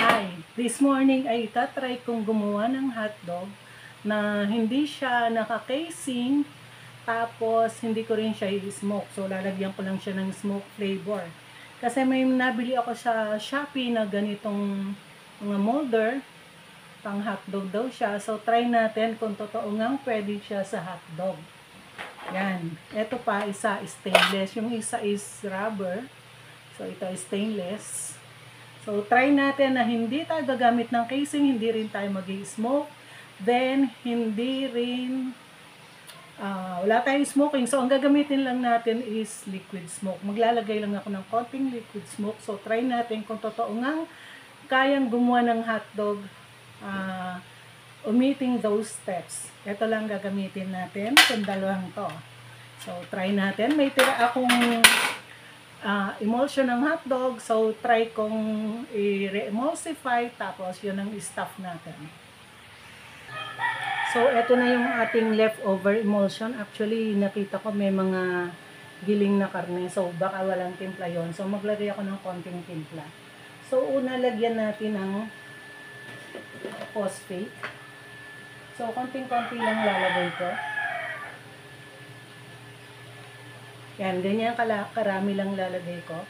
Hi! This morning ay itatry kong gumawa ng hotdog na hindi siya naka-casing, tapos hindi ko rin siya i-smoke. So lalagyan ko lang siya ng smoke flavor. Kasi may nabili ako sa Shopee na ganitong mga molder, pang hotdog daw siya. So try natin kung totoo ngang pwede siya sa hotdog. Yan. Ito pa, isa stainless. Yung isa is rubber. So ito is stainless. So, try natin na hindi tayo gagamit ng casing, hindi rin tayo mag-i-smoke, then hindi rin, wala tayong smoking. So, ang gagamitin lang natin is liquid smoke. Maglalagay lang ako ng konting liquid smoke. So, try natin kung totoo ngang kayang gumawa ng hotdog, omitting those steps. Ito lang gagamitin natin, itong dalawang to. So, try natin. May tira akong emulsion ng hotdog. So, try kong i-re-emulsify. Tapos, yun ang stuff natin. So, eto na yung ating leftover emulsion. Actually, nakita ko may mga giling na karne. So, baka walang timpla yon. So, maglagay ako ng konting timpla. So, una, lagyan natin ng phosphate. So, konting-konti lang lalagay ko. Yan, ganyan karami lang lalagay ko.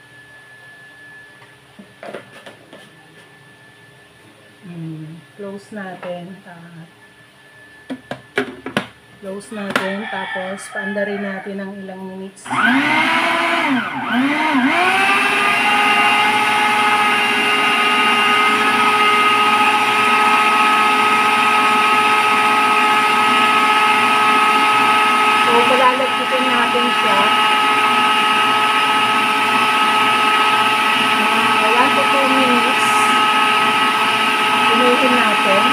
Close natin. Close natin. Tapos, paandarin natin ng ilang minutes. So, palalagkitin natin siya. 1 to 2 minutes. Inuhin natin.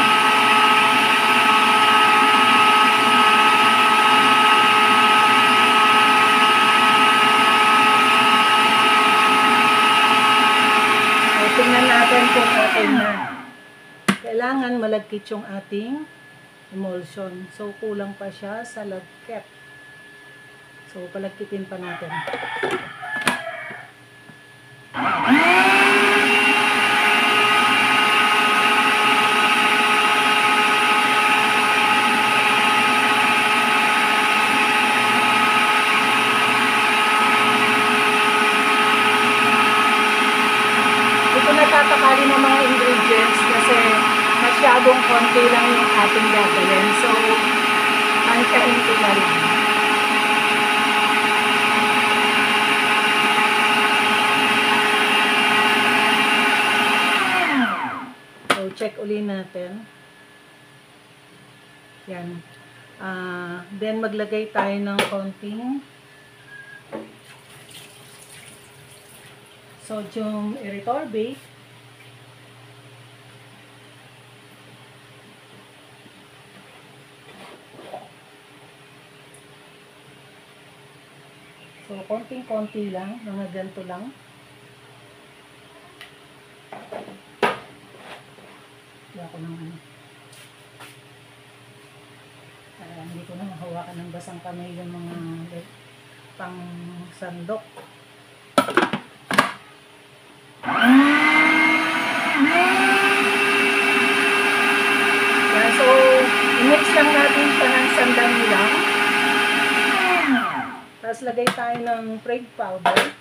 So, tingnan natin kung okay na. Kailangan malagkit yung ating emulsion. So, kulang pa siya sa lagkit. So, palagkitin pa natin. Nagtatakali ng mga ingredients kasi masyadong konti lang yung ating gagawin. So, antayin ko na lang. So, check uli natin. Yan. Then, maglagay tayo ng konting sodium erythorbate. So, konting-konti lang, mga ganito lang. Hindi ako naman. Hindi ko na hawakan ng basang kamay yung mga pang sandok. So, i-mix lang natin siya ng sandali lang. Tapos, lagay tayo ng Preg powder.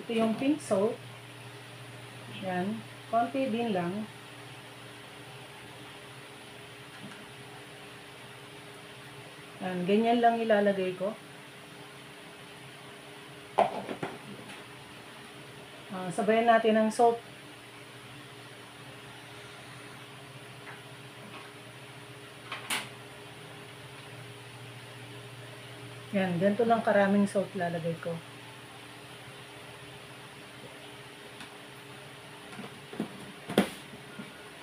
Ito yung pink salt. Yan. Konti din lang. Yan. Ganyan lang ilalagay ko. Sabayan natin ng salt. Yan, ganito lang karaming salt lalagay ko.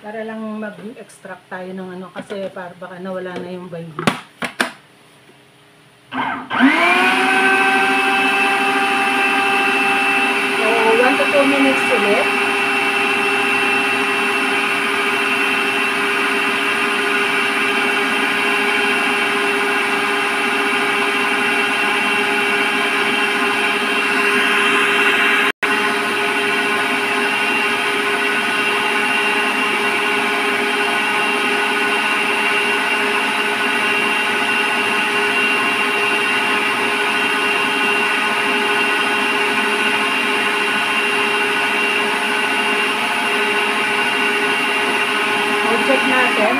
Para lang mag-extract tayo ng ano, kasi baka nawala na yung baby. So, 1 to 2 minutes ulit. natin.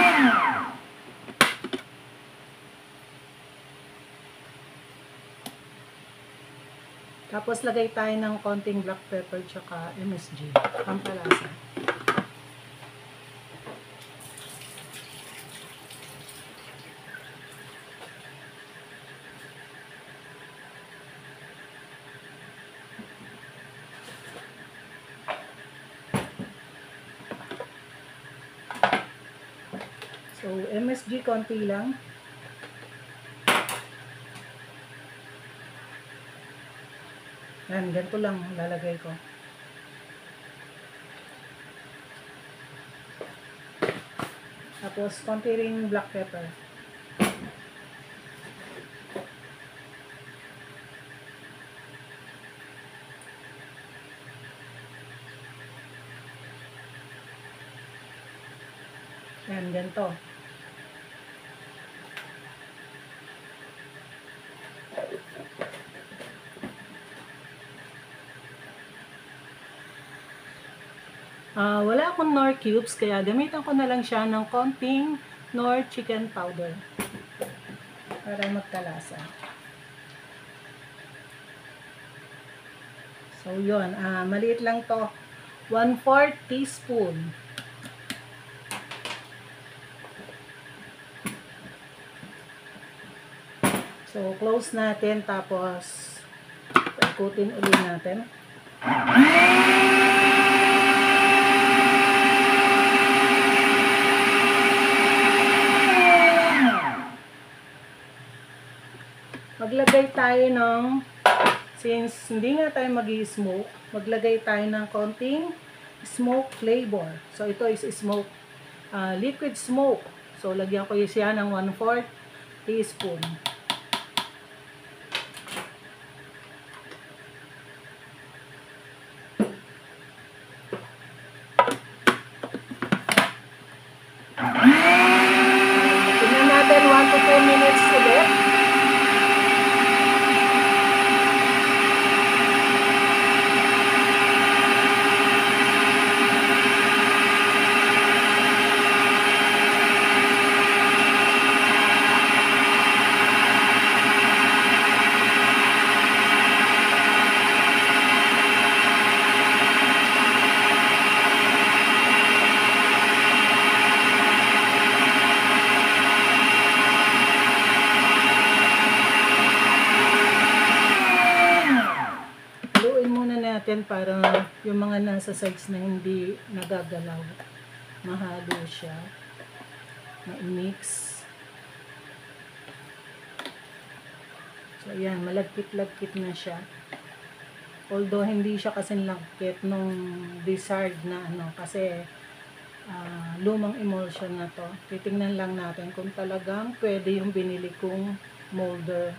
Tapos lagay tayo ng konting black pepper tsaka MSG, pampalasa. So, MSG konti lang. Yan, ganito lang lalagay ko. Tapos, konti ring black pepper. Yan, ganito. Wala akong Knorr cubes, kaya gamitan ko na lang siya ng konting Knorr chicken powder para magkalasa. So, yun. Maliit lang to. 1/4 teaspoon. So, close natin. Tapos, ikutin ulit natin. Maglagay tayo ng, since hindi nga tayo mag-i-smoke, maglagay tayo ng konting smoke flavor. So, ito is smoke, liquid smoke. So, lagyan ko siya ng 1/4 teaspoon. Tingnan natin 1 to 2 minutes ulit. Para yung mga nasa sides na hindi nagagalaw, mahalo siya, ma-mix. So ayan, malagkit-lagkit na siya, although hindi siya kasing lagkit nung desired na kasi lumang emulsion na to. Titingnan lang natin kung talagang pwede yung binili kong molder.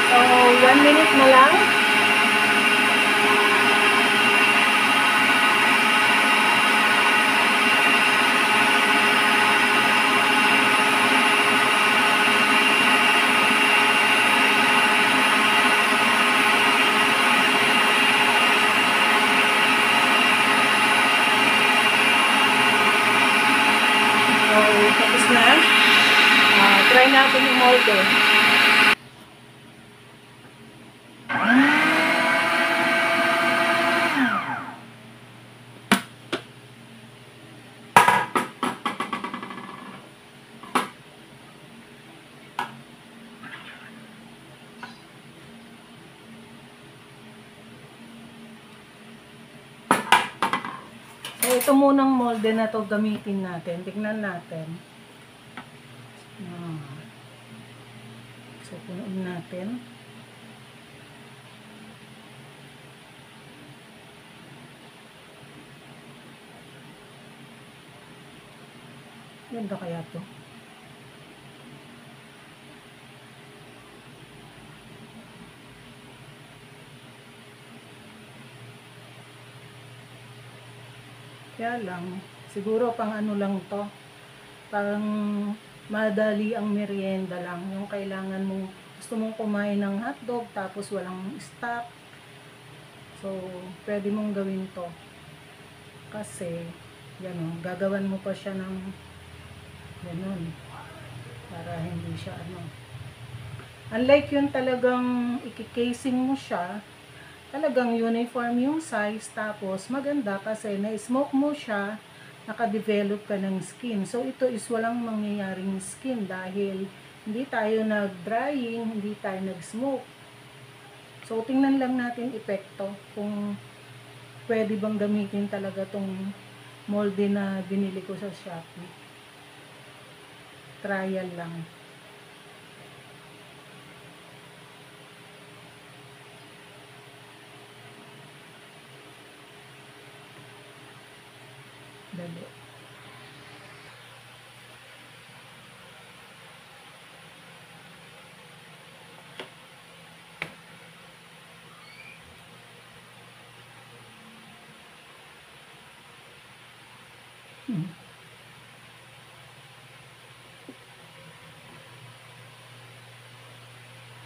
So, 1 minute na lang. So, tapos na. Try natin yung molder. So, ito munang molde na to gamitin natin. Tignan natin. So, punuin natin. Ganda kaya to. Kaya lang, siguro pang ano lang to, pang madali ang merienda lang. Yung kailangan mong, gusto mong kumain ng hotdog tapos walang stock. So, pwede mong gawin to. Kasi, yan o, gagawan mo pa siya ng ganun. Para hindi siya ano. Unlike yung talagang ikikasing mo siya, talagang uniform yung size, tapos maganda kasi na-smoke mo siya, naka-develop ka ng skin. So, ito is walang mangyayaring skin dahil hindi tayo nag-drying, hindi tayo nag-smoke. So, tingnan lang natin epekto kung pwede bang gamitin talaga tong molde na binili ko sa Shopee. Trial lang. Dali.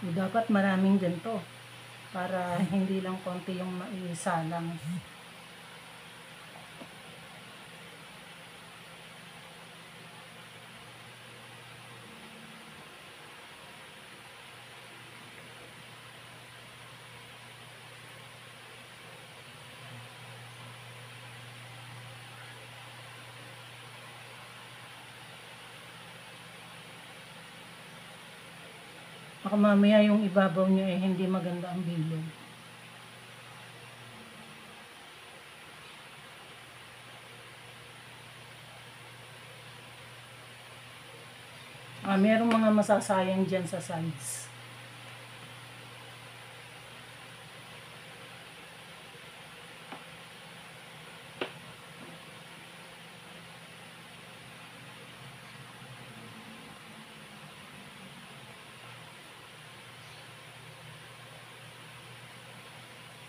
Dapat maraming ganito para hindi lang konti yung maisalang. Baka mamaya yung ibabaw niya hindi maganda ang bilog. Merong mga masasayang dyan sa sides.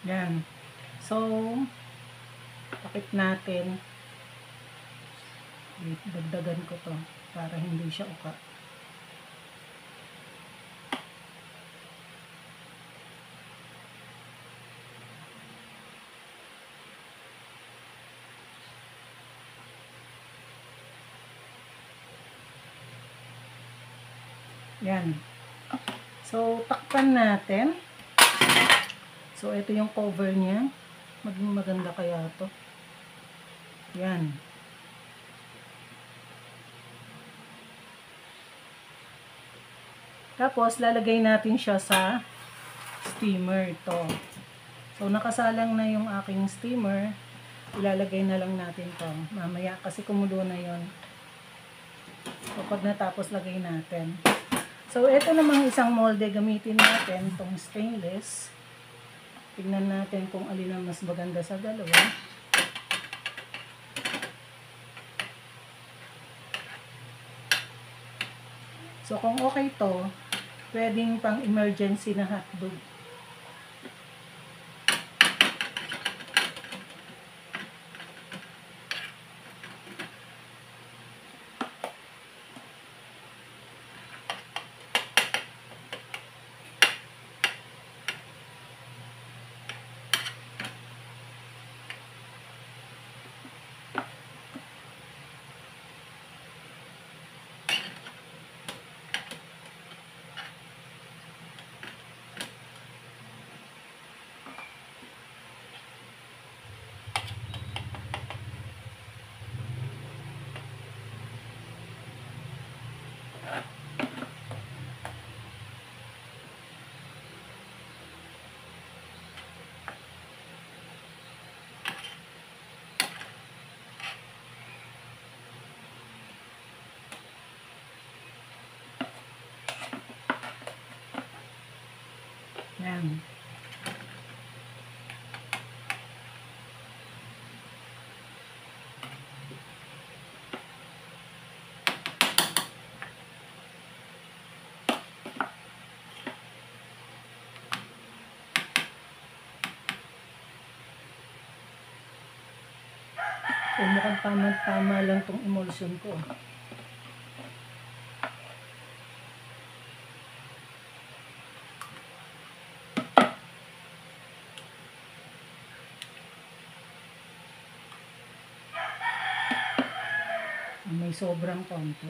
Yan. So, takip natin. Dagdagan ko to para hindi siya uka. Yan. So, takpan natin. So, ito yung cover niya. Maging maganda kaya to. Yan. Tapos, lalagay natin siya sa steamer ito. So, nakasalang na yung aking steamer. Ilalagay na lang natin to mamaya kasi kumulo na yon. So, pag natapos, lagay natin. So, ito namang isang molde gamitin natin, itong stainless. Tingnan natin kung alin ang mas maganda sa dalawa. So, kung okay to, pwedeng pang emergency na hotdog. Yan. mukhang tama-tama lang tong emulsion ko. May sobrang konti.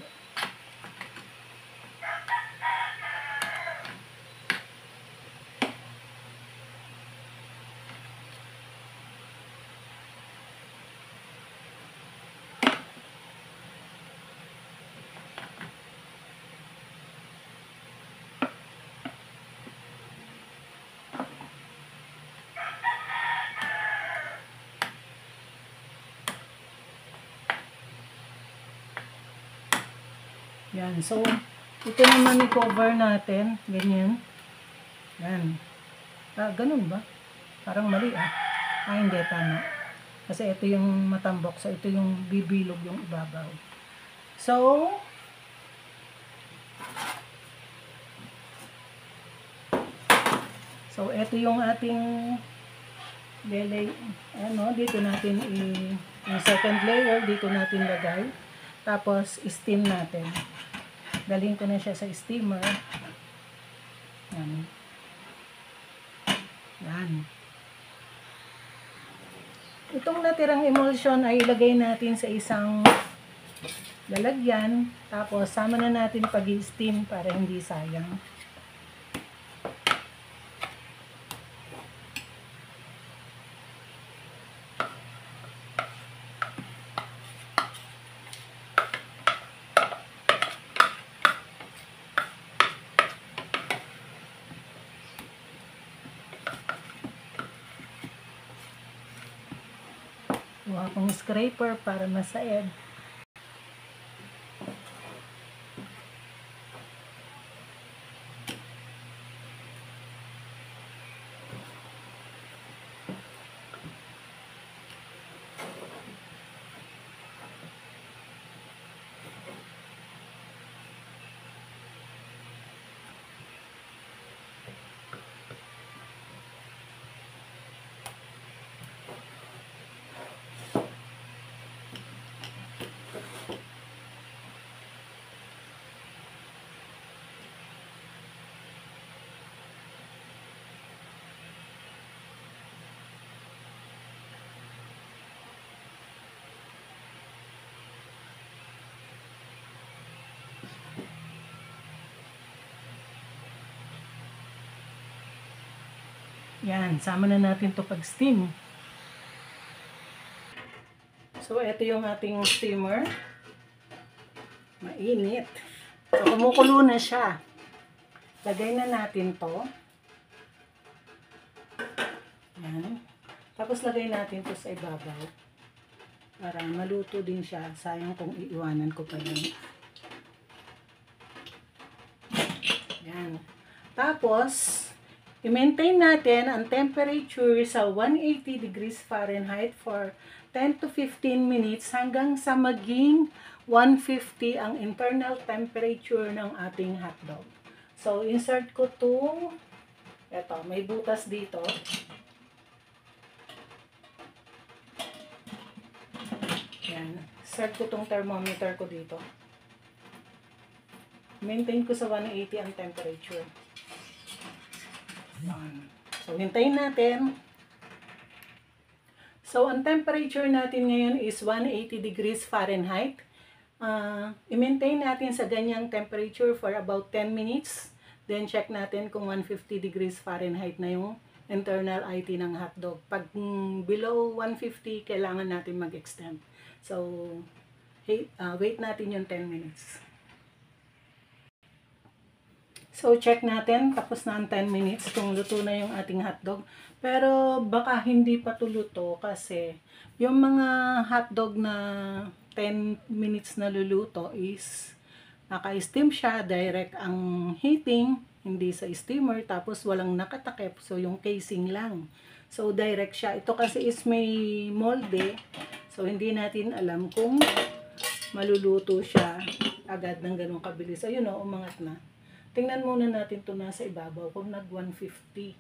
Yan. So, ito naman i-cover natin. Ganyan. Yan. Ganun ba? Parang mali hindi, tama. Kasi ito yung matambok. So, ito yung bibilog yung ibabaw. So, ito yung ating dito natin yung second layer, dito natin lagay. Tapos, steam natin. Dalhin ko na siya sa steamer. Yan. Yan. Itong natirang emulsion ay ilagay natin sa isang lalagyan. Tapos, sama na natin pag-steam para hindi sayang. Kuha akong scraper para masaid. Yan, sama na natin to pag-steam. So, ito yung ating steamer. Mainit. So, kumukulo na siya. Lagay na natin to. Yan. Tapos, lagay natin to sa ibabaw. Para maluto din siya. Sayang kung iiwanan ko pa yan. Yan. Tapos, i-maintain natin ang temperature sa 180 degrees Fahrenheit for 10 to 15 minutes hanggang sa maging 150 ang internal temperature ng ating hotdog. So, insert ko itong, may butas dito. Yan. Insert ko itong thermometer ko dito. Maintain ko sa 180 ang temperature. So, hintayin natin. So, ang temperature natin ngayon is 180 degrees Fahrenheit. I-maintain natin sa ganyang temperature for about 10 minutes. Then, check natin kung 150 degrees Fahrenheit na yung internal IT ng hotdog. Pag below 150, kailangan natin mag-extend. So, wait natin yung 10 minutes. So, check natin. Tapos na ang 10 minutes kung luto na yung ating hotdog. Pero, baka hindi pa to luto kasi yung mga hotdog na 10 minutes na luluto is naka-steam siya. Direct ang heating, hindi sa steamer. Tapos, walang nakatakip. So, yung casing lang. So, direct siya. Ito kasi is may molde. So, hindi natin alam kung maluluto siya agad ng ganong kabilis. Ayun o, umangat na. Tingnan muna natin ito nasa ibabaw kung nag 150.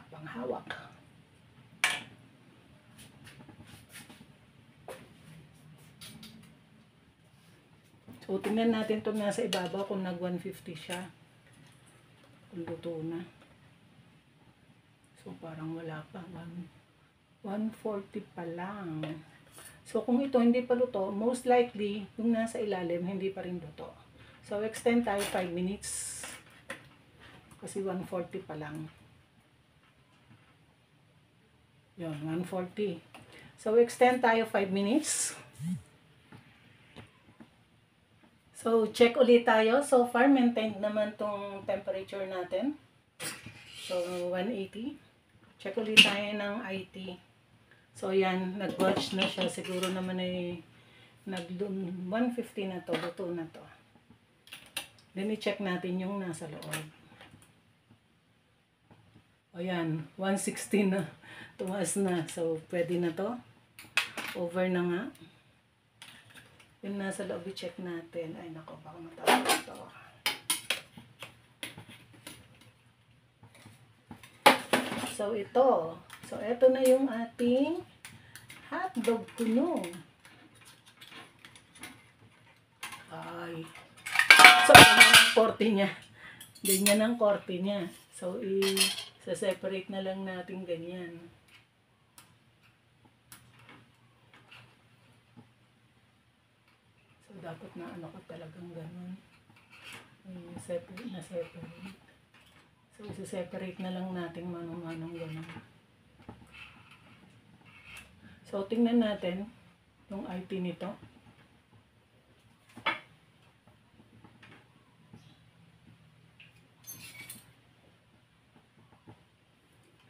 Panghawak. So, tingnan natin itong nasa ibabaw kung nag 150 siya. Kung luto na. So, parang wala pa. 140 pa lang. So, kung ito hindi pa luto, most likely, yung nasa ilalim, hindi pa rin luto. So, extend tayo 5 minutes. Kasi 140 pa lang. Yun, 140. So, extend tayo 5 minutes. So, check ulit tayo. So far, maintained naman tong temperature natin. So, 180. Check ulit tayo ng IT. So, yan. Nag-watch na siya. Siguro naman ay 150 na to. Luto na to. Then, i-check natin yung nasa loob. O, yan. 160 na. Tumaas na. So, pwede na to. Over na nga. Yung nasa loob, i-check natin. Ay, nako, baka matapos ito. So, ito. So, ito na yung ating hotdog kuno. Ay. So, ganyan ang korte niya. Ganyan ang korte niya. So, i-separate na lang natin ganyan. So, dapat na ano ko talagang ganun. Separate na separate. So, isi-separate na lang natin manong-manong ganun. So, tingnan natin yung IT nito.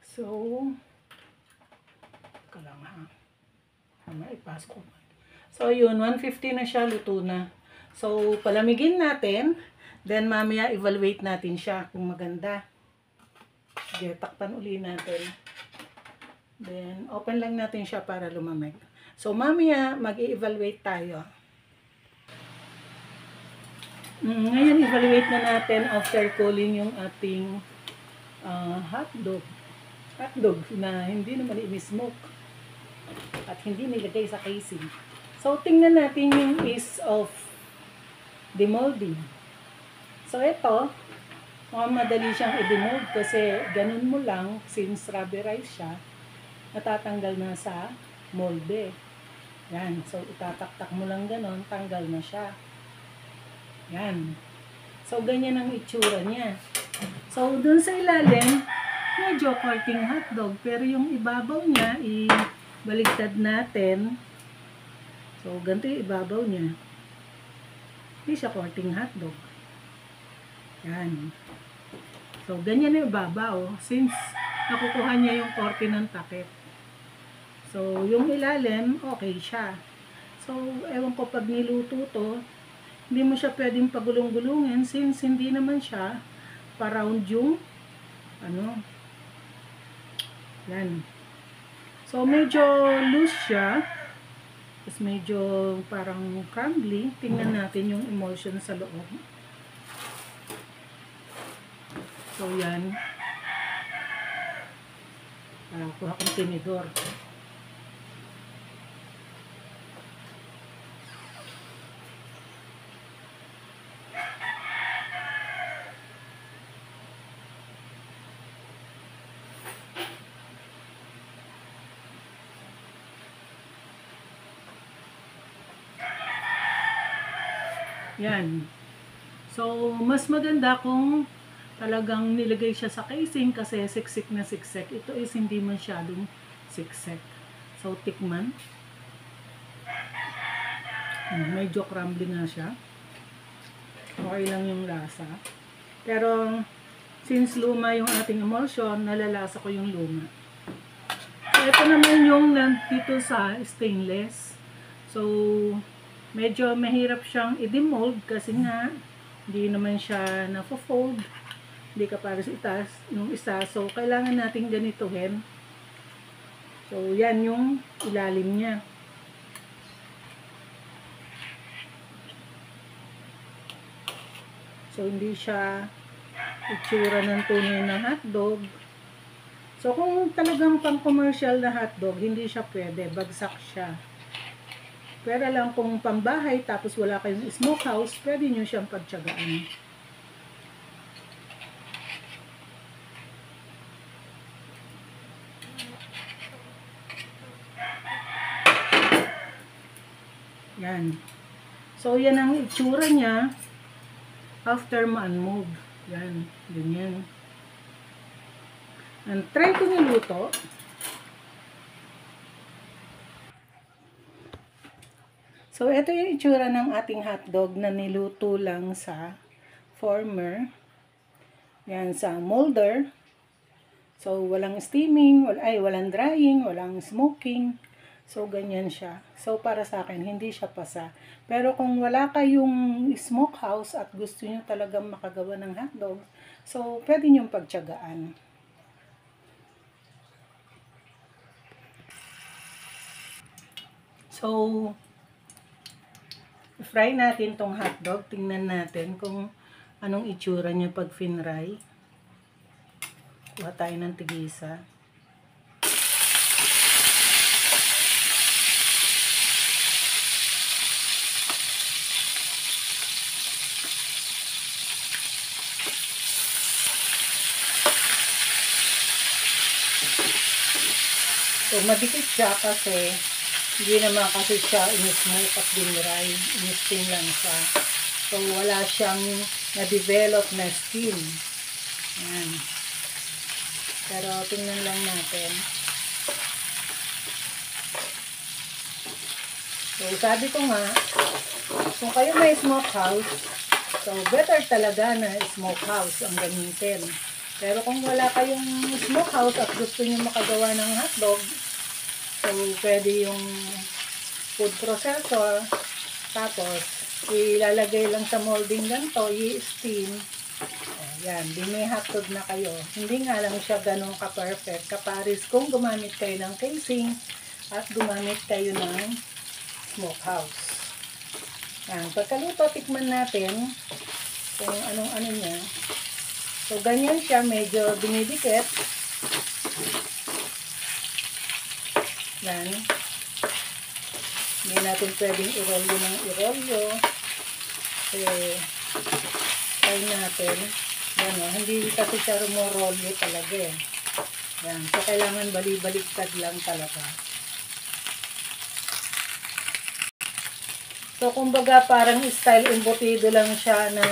So, ka lang ha. Ipasok ko. So, yun, 150 na siya, luto na. So, palamigin natin. Then, mamaya, evaluate natin siya kung maganda. Sige, takpan uli natin. Then, open lang natin siya para lumamig. So, mamaya, mag-i-evaluate tayo. Ngayon, evaluate na natin after cooling yung ating hotdog. Hotdog na hindi naman i-smoke. At hindi nilagay sa casing. So, tingnan natin yung ease of demolding. So, ito, madali siyang i-demold kasi ganun mo lang, since rubberized siya, natatanggal na sa molde. Yan. So, itataktak mo lang ganun, tanggal na siya. Yan. So, ganyan ang itsura niya. So, dun sa ilalim, medyo korting hotdog. Pero yung ibabaw niya, ibaligtad natin. So, ganito yung ibabaw niya. Hindi siya korting hotdog. Yan. So, ganyan yung ibabaw. Since nakukuha niya yung korte ng takip. So, yung ilalim, okay siya. So, ewan ko pag niluto to, hindi mo siya pwedeng pagulong-gulungin since hindi naman siya pa-round yung yan. So, medyo loose siya. Tapos medyo parang crumbly. Tingnan natin yung emulsion sa loob. So, yan. Kuha kong tinidor. Yan. So, mas maganda kung talagang nilagay siya sa casing kasi siksik na siksik. Ito is hindi masyadong siksik. So, tikman. Medyo crumbly nga siya. Okay lang yung lasa. Pero, since luma yung ating emulsion, nalalasa ko yung luma. So, ito naman yung dito sa stainless. So, medyo mahirap siyang i-demold kasi nga hindi naman siya na-fold. Hindi ka para sa itaas yung isa. So, kailangan natin ganituhin. So, yan yung ilalim niya. So, hindi siya itsura ng tunay na hotdog. So, kung talagang pang commercial na hotdog, hindi siya pwede. Bagsak siya. Pero lang kung pambahay tapos wala kayong smokehouse, pwede nyo siyang pagtyagaan. Yan. So, yan ang itsura niya after ma-unmove. Yan. Ganyan. And try ko niluto. So, ito yung itsura ng ating hotdog na niluto lang sa former. Yan, sa molder. So, walang steaming, walang drying, walang smoking. So, ganyan siya. So, para sa akin, hindi siya pasa. Pero kung wala kayong smokehouse at gusto nyo talagang makagawa ng hotdog, so, pwede nyo pagtyagaan. So, fry natin tong hotdog. Tingnan natin kung anong itsura niya pag finry. Kuha tayo ng tigisa. So, madikit siya kasi hindi naman kasi siya in-smoke at dinry. In-steam lang siya. So, wala siyang na-develop na steam. Ayan. Pero, tingnan lang natin. So, sabi ko nga, kung kayo may smokehouse, so, better talaga na smokehouse ang gamitin. Pero kung wala kayong smokehouse at gusto nyo makagawa ng hotdog, so pwede yung food processor, tapos ilalagay lang sa molding ganito, i-steam. Ayan, di may hotdog na kayo. Hindi nga lang siya ganun ka-perfect. Kaparis kung gumamit kayo ng casing at gumamit kayo ng smokehouse. Ayan, pagkaluto, tikman natin kung anong-ano niya. So, ganyan siya, medyo dumidikit. Yan. Hindi natin pwedeng irolyo ng irolyo. Try natin. Yan o, hindi kasi siya rumorolyo talaga eh. Yan. So, kailangan bali-baliktad lang talaga. So, kumbaga parang style embutido lang siya na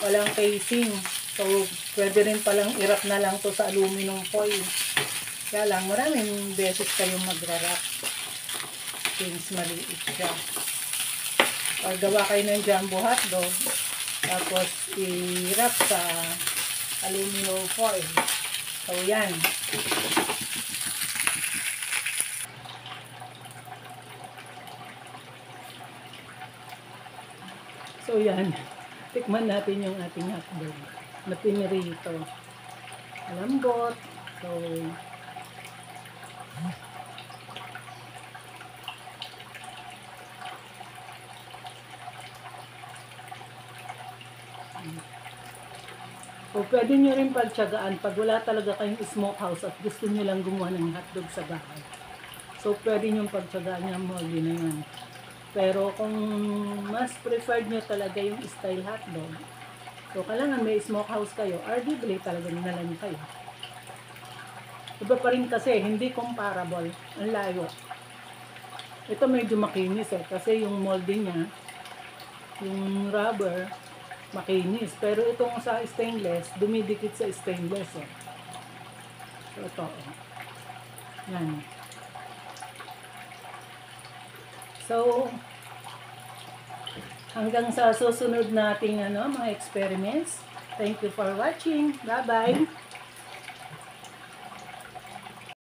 walang casing. So, pwede rin palang i-wrap na lang to sa aluminum foil. Kaya lang, maraming beses kayong magra-wrap. Since maliit siya. Or gawa kayo ng jumbo hotdog. Tapos, i-wrap sa aluminum foil. So, yan. So, yan. Tikman natin yung ating hotdog na pinirito. Malambot. So, pwede nyo rin pagtyagaan pag wala talaga kayong smokehouse at gusto nyo lang gumawa ng hotdog sa bahay. So, pwede nyo pagtyagaan yung moldy na yan. Pero kung mas preferred nyo talaga yung style hotdog, so, kailangan may smokehouse kayo, arguably talaga nila nyo kayo. Iba pa rin kasi, hindi comparable. Ang layo. Ito medyo makinis eh, kasi yung molding niya, yung rubber, makinis. Pero itong sa stainless, dumidikit sa stainless eh. So, ito eh. Yan. So, hanggang sa susunod nating mga experiments. Thank you for watching. Bye-bye!